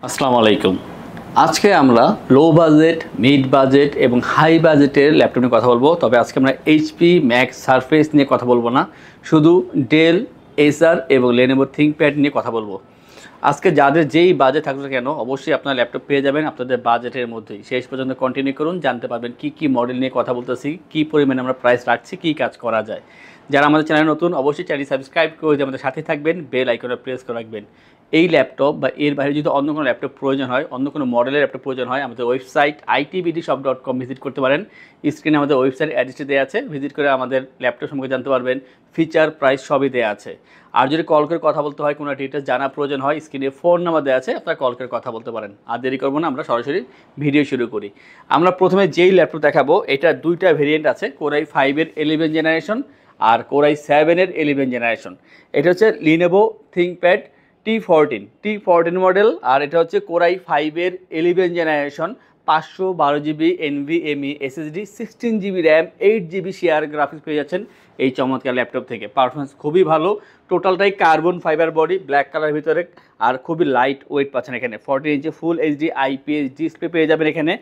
আসসালামু আলাইকুম। আজকে আমরা লো বাজেট, মিড বাজেট এবং হাই বাজেটের ল্যাপটপ নিয়ে কথা বলবো। তবে আজকে আমরা এইচপি ম্যাক্স সারফেস নিয়ে কথা বলবো না, শুধু ডেল, এসার এবং লেনোভো থিংকপ্যাড নিয়ে কথা বলবো। আজকে যাদের যেই বাজেট থাকুক না কেন, অবশ্যই আপনার ল্যাপটপ পেয়ে যাবেন আপনাদের বাজেটের মধ্যেই। শেষ পর্যন্ত কন্টিনিউ করুন, জানতে পারবেন কি কি মডেল নিয়ে কথা বলতেছি, কী পরিমাণে আমরা প্রাইস রাখছি, কী কাজ করা যায়। যারা আমাদের চ্যানেল নতুন, অবশ্যই চ্যানেল সাবস্ক্রাইব করে দিয়ে আমাদের সাথে থাকবেন, বেল আইকনে প্রেস করে রাখবেন। এই ল্যাপটপ বা এর বাইরে যদি অন্য কোনো ল্যাপটপ প্রয়োজন হয়, অন্য কোনো মডেলের ল্যাপটপ প্রয়োজন হয়, আমাদের ওয়েবসাইট itbdshop.com ভিজিট করতে পারেন। স্ক্রিনে আমাদের ওয়েবসাইট অ্যাড্রেসটি দেওয়া আছে, ভিজিট করে আমাদের ল্যাপটপ সম্পর্কে জানতে পারবেন। ফিচার, প্রাইস সবই দেওয়া আছে। আর যদি কল করে কথা বলতে হয়, কোনো ডিটেলস জানা প্রয়োজন হয়, স্ক্রিনে ফোন নাম্বার দেওয়া আছে, আপনারা কল করে কথা বলতে পারেন। আর দেরি করবো না, আমরা সরাসরি ভিডিও শুরু করি। আমরা প্রথমে যেই ল্যাপটপ দেখাবো, এটা দুইটা ভেরিয়েন্ট আছে, কোরাই 5-এর 11 জেনারেশন আর কোরাই 7-এর 11 জেনারেশন। এটা হচ্ছে লিনোভো থিংকপ্যাড টি14 মডেল, আর এটা হচ্ছে কোরাই 5-এর 11 generation, 512 GB NVMe SSD, 16 GB RAM, 8 GB share graphics পেয়ে যাচ্ছেন এই চমৎকার ল্যাপটপ থেকে। পারফরমেন্স খুবই ভালো, টোটালটাই carbon fibre body, black colour ভিতরে, আর খুবই লাইট ওয়েট পাচ্ছেন এখানে। 14 inch full HD IPS display পেয়ে যাবেন এখানে,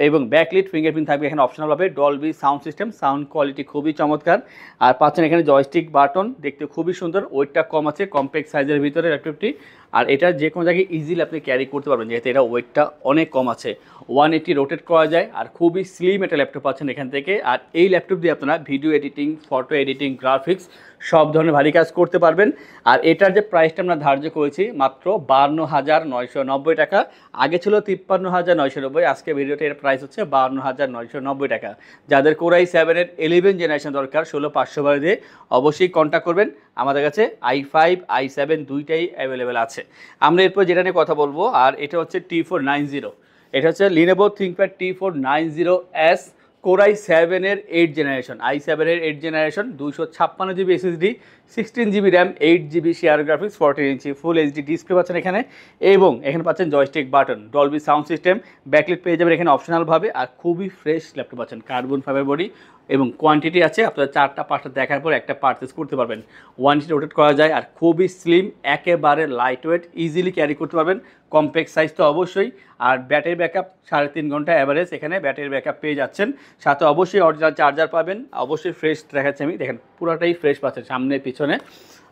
এবং ব্যাকলিট ফিঙ্গারপ্রিন্ট থাকবে এখানে অপশনালভাবে। Dolby sound system, sound quality খুবই চমৎকার। আর পাচ্ছেন এখানে জয়স্টিক বাটন, দেখতে খুবই সুন্দর, ওয়েটটা কম আছে, কম্প্যাক্ট সাইজের ভিতরে ল্যাপটপটি। আর এটা যে কোনো জায়গায় ইজিলি আপনি ক্যারি করতে পারবেন, যেহেতু এটা ওয়েটটা অনেক কম আছে। 180 রোটেট করা যায়, আর খুবই স্লিম একটা ল্যাপটপ পাচ্ছেন এখান থেকে। আর এই ল্যাপটপ দিয়ে আপনারা video editing, photo editing, graphics সব ধরনের ভারী কাজ করতে পারবেন। আর এটার যে প্রাইসটা আমরা ধার্য করেছি মাত্র 52,990 টাকা। আগে ছিল 53,990, আজকে ভিডিওতে এর প্রাইস হচ্ছে 52,990 টাকা। যাদের কোরাই 7-এর 11 জেনারেশন দরকার 16,512 দিয়ে, অবশ্যই কন্ট্যাক্ট করবেন। আমাদের কাছে i5, i7 দুইটাই অ্যাভেলেবেল আছে। আমরা এরপর যেটা নিয়ে কথা বলবো, আর এটা হচ্ছে T490। এটা হচ্ছে লিনোভো থিংকপ্যাড T490S, কোরাই 7-এর 8 জেনারেশন, i7-এর 8 generation, 256 GB SSD, 16 GB RAM, 8 GB share graphics, 14 inch full HD display পাচ্ছেন এখানে, এবং এখানে পাচ্ছেন joystick button, Dolby sound system, backlit পেয়ে যাবেন এখানে অপশনালভাবে। আর খুবই ফ্রেশ ল্যাপটপ পাচ্ছেন, কার্বন ফাইবার বডি, এবং কোয়ান্টিটি আছে, আপনারা 4টা-5টা দেখার পর একটা পারচেস করতে পারবেন। 180 রোটেট করা যায়, আর খুবই স্লিম, একেবারে লাইট ওয়েট, ইজিলি ক্যারি করতে পারবেন। কম্প্যাক্ট সাইজ তো অবশ্যই। আর ব্যাটারি ব্যাকআপ 3.5 ঘন্টা অ্যাভারেজ এখানে ব্যাটারি ব্যাকআপ পেয়ে যাচ্ছেন। সাথে অবশ্যই অরিজিনাল চার্জার পাবেন, অবশ্যই ফ্রেশ দেখাচ্ছে, আমি দেখেন পুরোটাই ফ্রেশ পাচ্ছেন সামনে পিছনে।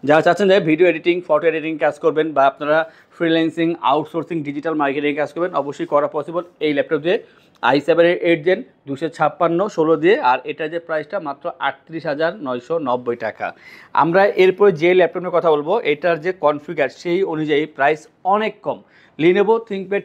যারা চাচ্ছেন যে ভিডিও এডিটিং, ফটো এডিটিং কাজ করবেন, বা আপনারা ফ্রিল্যান্সিং, আউটসোর্সিং, ডিজিটাল মার্কেটিং কাজ করবেন, অবশ্যই করা পসিবল এই ল্যাপটপ দিয়ে। i7-এর 8 জেন, 256/16 দিয়ে, আর এটা যে প্রাইসটা মাত্র 38,990 টাকা। আমরা এরপরে যে ল্যাপটপ নিয়ে কথা বলবো, এটার যে কনফিগার সেই অনুযায়ী প্রাইস অনেক কম। লিনোভো থিংকপ্যাড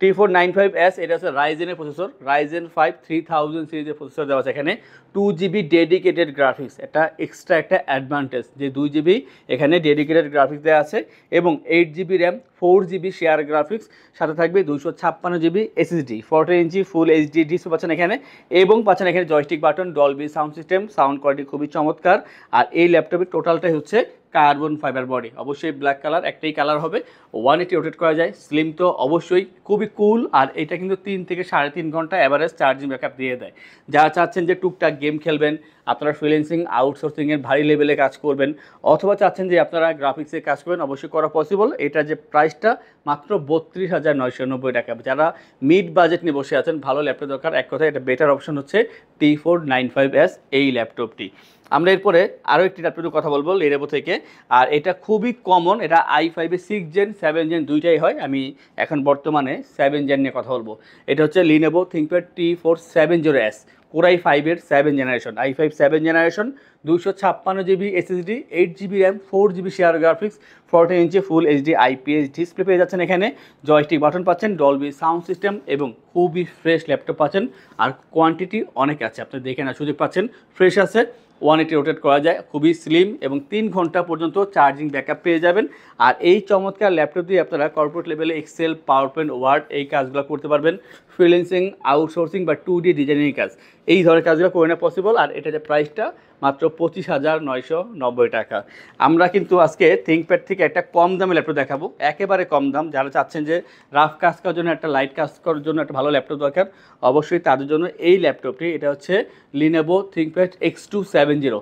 T495S, এটা হচ্ছে রাইজেনের প্রসেসর, রাইজেন 5 3000 সিরিজের প্রসেসর দেওয়া আছে এখানে। 2 জিবি ডেডিকেটেড গ্রাফিক্স, এটা এক্সট্রা একটা অ্যাডভান্টেজ, যে 2 জিবি এখানে ডেডিকেটেড গ্রাফিক্স দেওয়া আছে, এবং 8 GB RAM, 4 GB share graphics, সাথে থাকবে 256 GB SSD, 14 inch full HD display পাচ্ছেন এখানে, এবং পাচ্ছেন এখানে joystick button, Dolby sound system, sound quality খুবই চমৎকার। আর এই ল্যাপটপের টোটালটাই হচ্ছে কার্বন ফাইবার বডি, অবশ্যই ব্ল্যাক কালার, একটাই কালার হবে। 180 রোটেট করা যায়, স্লিম তো অবশ্যই, খুবই কুল। আর এটা কিন্তু 3 থেকে 3.5 ঘন্টা অ্যাভারেজ চার্জিং ব্যাকআপ দিয়ে দেয়। যারা চাচ্ছেন যে টুকটাক গেম খেলবেন, আপনারা ফ্রিল্যান্সিং, আউটসোর্সিংয়ের ভারী লেভেলে কাজ করবেন, অথবা চাচ্ছেন যে আপনারা গ্রাফিক্সে কাজ করবেন, অবশ্যই করা পসিবল। এটা যে প্রাইসটা মাত্র 32,990 টাকা। যারা মিড বাজেট নিয়ে বসে আছেন, ভালো ল্যাপটপ দরকার, এক কথায় এটা বেটার অপশন হচ্ছে T495S এই ল্যাপটপটি। আমরা এরপরে আরও একটি ল্যাপটপের কথা বলবো লিনোভো থেকে, আর এটা খুবই কমন, এটা i5-এ 6 জেন, 7 জেন দুইটাই হয়। আমি এখন বর্তমানে 7 জেন নিয়ে কথা বলবো। এটা হচ্ছে লিনোভো থিংকপ্যাড T470S, কোরাই 5-এর 7 generation, i5 7 generation, 256 GB SSD, 8 GB RAM, 4 GB share graphics, 14 inch full HD IPS display পেয়ে যাচ্ছেন এখানে, জয়স্টিক বাটন পাচ্ছেন, ডলবি সাউন্ড সিস্টেম, এবং খুবই ফ্রেশ ল্যাপটপ পাচ্ছেন। আর কোয়ান্টিটি অনেক আছে, আপনি দেখে না সুযোগ পাচ্ছেন, ফ্রেশ আছে, 180 রোটেট করা যায়, খুবই স্লিম, এবং 3 ঘন্টা পর্যন্ত চার্জিং ব্যাকআপ পেয়ে যাবেন। আর এই চমৎকার ল্যাপটপ দিয়ে আপনারা কর্পোরেট লেভেলে এক্সেল, পাওয়ার পয়েন্ট, ওয়ার্ড এই কাজগুলো করতে পারবেন। ফ্রিল্যান্সিং, আউটসোর্সিং বা 2D ডিজাইনিং কাজ, এই ধরনের কাজগুলো করে নেওয়া পসিবল। আর এটা যে প্রাইসটা মাত্র 25,990 টাকা। আমরা কিন্তু আজকে থিংকপ্যাড থেকে একটা কম দামে ল্যাপটপ দেখাবো, একেবারে কম দাম। যারা চাচ্ছেন যে রাফ কাজ করার জন্য, একটা লাইট কাজ করার জন্য একটা ভালো ল্যাপটপ দরকার, অবশ্যই তাদের জন্য এই ল্যাপটপটি। এটা হচ্ছে লিনোভো থিংকপ্যাড X270।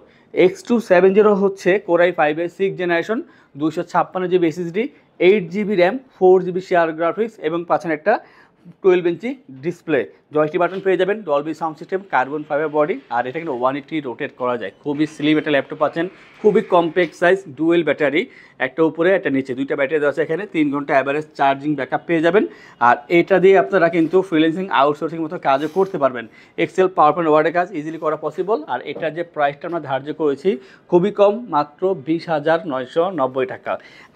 X270 হচ্ছে কোরাই 5-এর 6th generation, 256 GB SSD, 8 GB RAM, 4 GB share graphics এবং পাচ্ছেন একটা 12 ইঞ্চি ডিসপ্লে। জয়স্টিক বাটন পেয়ে যাবেন, Dolby sound system, carbon fibre body, আর এটা কিন্তু 180 রোটেট করা যায়। খুবই স্লিম একটা ল্যাপটপ পাচ্ছেন, খুবই কম্প্যাক্ট সাইজ, ডুয়েল ব্যাটারি, একটা উপরে একটা নিচে, দুইটা ব্যাটারি দেওয়া আছে এখানে। 3 ঘন্টা অ্যাভারেজ চার্জিং ব্যাকআপ পেয়ে যাবেন। আর এটা দিয়ে আপনারা কিন্তু ফ্রিল্যান্সিং আউটসোর্সিং মতো কাজও করতে পারবেন। এক্সেল, পাওয়ার পয়েন্ট, ওয়ার্ডের কাজ ইজিলি করা পসিবল। আর এটার যে প্রাইসটা আমরা ধার্য করেছি খুবই কম, মাত্র 20,990 টাকা।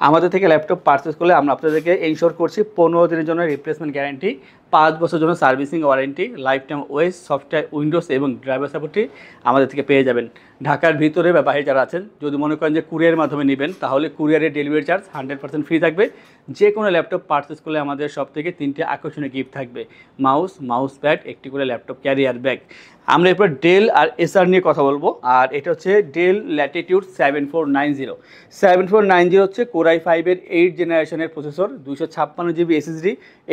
আমাদের থেকে ল্যাপটপ পারচেস করলে আমরা আপনাদেরকে ইনশোর করছি 15 দিনের জন্য রিপ্লেসমেন্ট গ্যারান্টি, 5 বছরের জন্য servicing warranty, life time OS, software, Windows এবং ড্রাইভার সাপোর্টটি আমাদের থেকে পেয়ে যাবেন। ঢাকার ভিতরে বা বাইরে যারা আছেন, যদি মনে করেন যে কুরিয়ারের মাধ্যমে নেবেন, তাহলে কুরিয়ারের ডেলিভারি চার্জ 100% ফ্রি থাকবে। যে কোনো ল্যাপটপ পারচেস করলে আমাদের সব থেকে 3টে আকর্ষণীয় গিফট থাকবে, মাউস প্যাড, একটি করে ল্যাপটপ ক্যারিয়ার ব্যাগ। আমরা এরপর ডেল আর এসার নিয়ে কথা বলবো। আর এটা হচ্ছে ডেল ল্যাটিটিউড 7490। 7490 হচ্ছে কোরাই 5-এর 8th জেনারেশনের processor, 256 GB SSD,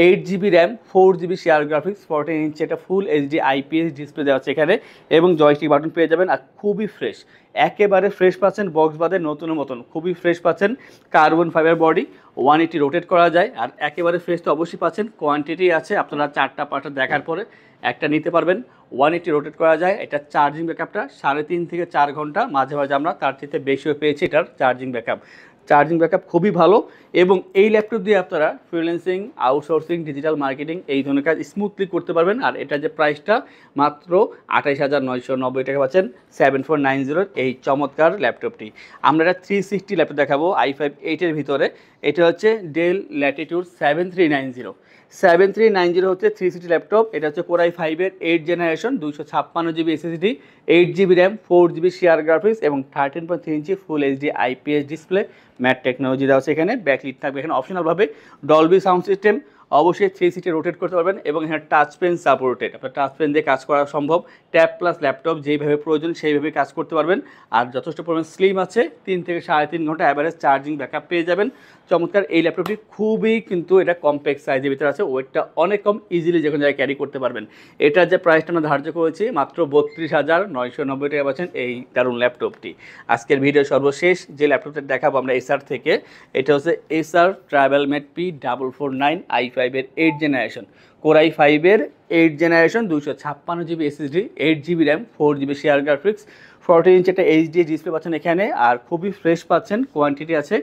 8 GB RAM, 4 GB share graphics, 14 inch একটা ফুল HD IPS ডিসপ্লে দেওয়া আছে এখানে এবং জয়স্টিক বাটন পেয়ে যাবেন। আর খুবই ফ্রেশ, একেবারে ফ্রেশ পাচ্ছেন, বক্স বাদে নতুনের মতন খুবই ফ্রেশ পাচ্ছেন। কার্বন ফাইবার বডি, 180 রোটেট করা যায়। আর একেবারে ফ্রেশ তো অবশ্যই পাচ্ছেন, কোয়ান্টিটি আছে, আপনারা 4টা দেখার পরে একটা নিতে পারবেন। 180 রোটেট করা যায়। এটা চার্জিং ব্যাকআপটা 3.5 থেকে 4 ঘন্টা, মাঝে মাঝে আমরা তার চেয়ে বেশিও পেয়েছি এটার চার্জিং ব্যাকআপ খুবই ভালো। এবং এই ল্যাপটপ দিয়ে আপনারা ফ্রিল্যান্সিং, আউটসোর্সিং, ডিজিটাল মার্কেটিং এই ধরনের কাজ স্মুথলি করতে পারবেন। আর এটা যে প্রাইসটা মাত্র 28,990 টাকা পাচ্ছেন 7490 এই চমৎকার ল্যাপটপটি। আমরা একটা 360 ল্যাপটপ দেখাবো i5 8-এর ভিতরে। এটা হচ্ছে ডেল ল্যাটিটিউড 7390। 7390 হচ্ছে 360 ল্যাপটপ। এটা হচ্ছে কোরাই 5-এর 8th generation, 256 GB SSD, 8 GB RAM, 4 GB share graphics এবং 13.3 inch full HD IPS display, matte technology দেওয়া আছে এখানে। ব্যাকলিট থাকবে এখানে অপশনালভাবে, ডলবি সাউন্ড সিস্টেম, অবশ্যই 360 রোটেট করতে পারবেন এবং এখানে টাচ পেন সাপোর্টেড। আপনার টাচ পেন দিয়ে কাজ করা সম্ভব। ট্যাব প্লাস ল্যাপটপ যেইভাবে প্রয়োজন সেইভাবে কাজ করতে পারবেন। আর যথেষ্ট পরিমাণ স্লিম আছে, 3 থেকে 3.5 ঘন্টা অ্যাভারেজ চার্জিং ব্যাকআপ পেয়ে যাবেন। চমৎকার এই ল্যাপটপটি খুবই কিন্তু এটা কম্প্যাক্ট সাইজের ভিতরে আছে, ওয়েটটা অনেক কম, ইজিলি যে কোনো জায়গায় ক্যারি করতে পারবেন। এটার যে প্রাইসটা আমরা ধার্য করেছি মাত্র 32,990 টাকা পাচ্ছেন এই দারুণ ল্যাপটপটি। আজকের ভিডিও সর্বশেষ যে ল্যাপটপটা দেখাবো আমরা এসার থেকে, এটা হচ্ছে এসার ট্রাভেলমেট P449 i5-এর 8th জেনারেশন, কোরাই 5-এর 8th generation, 256 GB SSD, 8 GB RAM, 4 GB share graphics, 14 inch একটা HD ডিসপ্লে পাচ্ছেন এখানে। আর খুবই ফ্রেশ পাচ্ছেন, কোয়ান্টিটি আছে,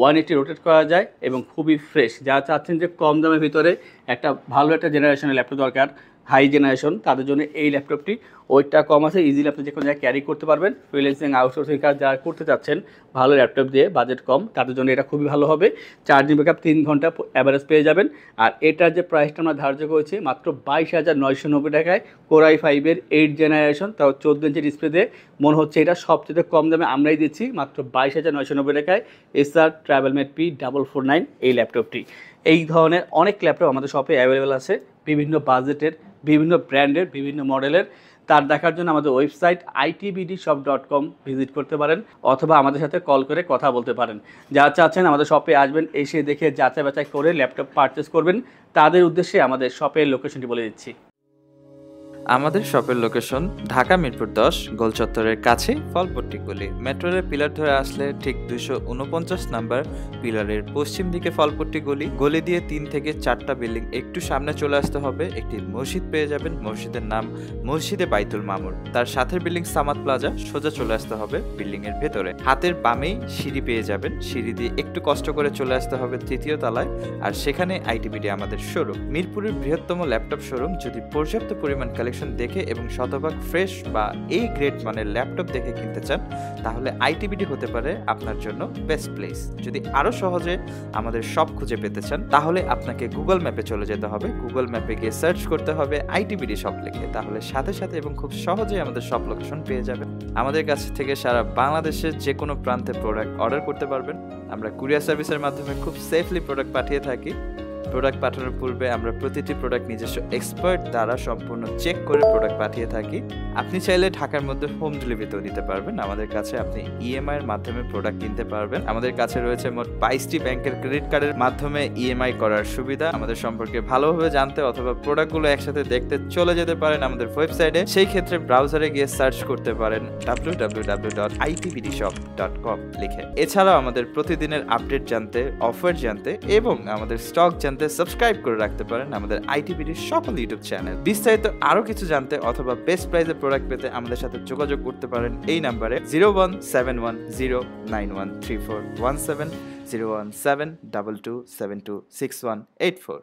180 রোটেট করা যায় এবং খুবই ফ্রেশ। যারা চাচ্ছেন যে কম দামের ভিতরে একটা ভালো একটা জেনারেশনের ল্যাপটপ দরকার, হাই জেনারেশন, তাদের জন্য এই ল্যাপটপটি ওয়েটটা কম আছে, ইজিলি আপনি যে কোনো জায়গায় ক্যারি করতে পারবেন। ফ্রিল্যান্সিং, আউটসোর্সিং কাজ যারা করতে চাচ্ছেন ভালো ল্যাপটপ দিয়ে, বাজেট কম, তাদের জন্য এটা খুবই ভালো হবে। চার্জিং ব্যাকআপ 3 ঘন্টা অ্যাভারেজ পেয়ে যাবেন। আর এটার যে প্রাইসটা আমরা ধার্য করেছি মাত্র 22,990 টাকায়, কোরাই 5-এর 8th জেনারেশন, তাও 14 ইঞ্চি ডিসপ্লে দিয়ে। মনে হচ্ছে এটা সবচেয়ে কম দামে আমরাই দিচ্ছি মাত্র 22,990 টাকায় এসার ট্রাভেলমেট P449 এই ল্যাপটপটি। এই ধরনের অনেক ল্যাপটপ আমাদের শপে অ্যাভেলেবেল আছে, বিভিন্ন বাজেটের, বিভিন্ন ব্র্যান্ডের, বিভিন্ন মডেলের। তার দেখার জন্য আমাদের ওয়েবসাইট itbdshop.com ভিজিট করতে পারেন অথবা আমাদের সাথে কল করে কথা বলতে পারেন। যারা চাচ্ছেন আমাদের শপে আসবেন, এসে দেখে যাচাই বাছাই করে ল্যাপটপ পারচেস করবেন, তাদের উদ্দেশ্যে আমাদের শপের লোকেশনটি বলে দিচ্ছি। আমাদের শপের লোকেশন ঢাকা মিরপুর 10 গোল চত্বরের কাছে ফলপট্টি গলি। মেট্রো রেল পিলার ধরে আসলে ঠিক 249 নাম্বার পিলারের পশ্চিম দিকে ফলপট্টি গলি। গলি দিয়ে 3 থেকে 4টা বিল্ডিং একটু সামনে চলে আসতে হবে, একটি মসজিদ পেয়ে যাবেন। মসজিদের নাম মসজিদে বাইতুল মামুর। তার সাথে বিল্ডিং সামাদ প্লাজা, সোজা চলে আসতে হবে বিল্ডিং এর ভেতরে। হাতের বামেই সিঁড়ি পেয়ে যাবেন, সিঁড়ি দিয়ে একটু কষ্ট করে চলে আসতে হবে 3য় তলায়, আর সেখানে আইটিবিডি আমাদের শোরুম। মিরপুরের বৃহত্তম ল্যাপটপ শোরুম। যদি পর্যাপ্ত পরিমাণ কালেকশন দেখে এবং শতভাগ ফ্রেশ বা এই গ্রেড মানের ল্যাপটপ দেখে কিনতে চান, তাহলে আইটিবিডি হতে পারে আপনার জন্য বেস্ট প্লেস। যদি আরো সহজে আমাদের শপ খুঁজে পেতে চান, তাহলে আপনাকে গুগল ম্যাপে চলে যেতে হবে। গুগল ম্যাপে গিয়ে সার্চ করতে হবে আইটিবিডি শপ লিখে, তাহলে সাথে সাথে এবং খুব সহজেই আমাদের শপ লোকেশন পেয়ে যাবেন। আমাদের কাছ থেকে সারা বাংলাদেশের যে কোনো প্রান্তে প্রোডাক্ট অর্ডার করতে পারবেন। আমরা কুরিয়ার সার্ভিসের মাধ্যমে খুব সেফলি প্রোডাক্ট পাঠিয়ে থাকি। প্রোডাক্ট পাঠানোর পূর্বে আমরা প্রতিটি প্রোডাক্ট নিজস্ব এক্সপার্ট দ্বারা সম্পূর্ণ চেক করে প্রোডাক্ট পাঠিয়ে থাকি। আপনি চাইলে ঢাকার মধ্যে হোম ডেলিভারিতেও নিতে পারবেন। আমাদের কাছে আপনি ইএমআই এর মাধ্যমে প্রোডাক্ট কিনতে পারবেন। আমাদের কাছে রয়েছে মোট 22টি ব্যাংকের ক্রেডিট কার্ডের মাধ্যমে ইএমআই করার সুবিধা। আমাদের সম্পর্কে ভালোভাবে জানতে অথবা প্রোডাক্টগুলো একসাথে দেখতে চলে যেতে পারেন আমাদের ওয়েবসাইটে। সেই ক্ষেত্রে ব্রাউজারে গিয়ে সার্চ করতে পারেন www.itbdshop.com লিখে। এছাড়াও আমাদের প্রতিদিনের আপডেট জানতে, অফার জানতে এবং আমাদের স্টক জানতে সাবস্ক্রাইব করে রাখতে পারেন আমাদের আইটিবিডির সকল ইউটিউব চ্যানেল। বিস্তারিত আরো কিছু জানতে অথবা বেস্ট প্রাইসে প্রোডাক্ট পেতে আমাদের সাথে যোগাযোগ করতে পারেন এই নাম্বারে 01710913417 01722726184।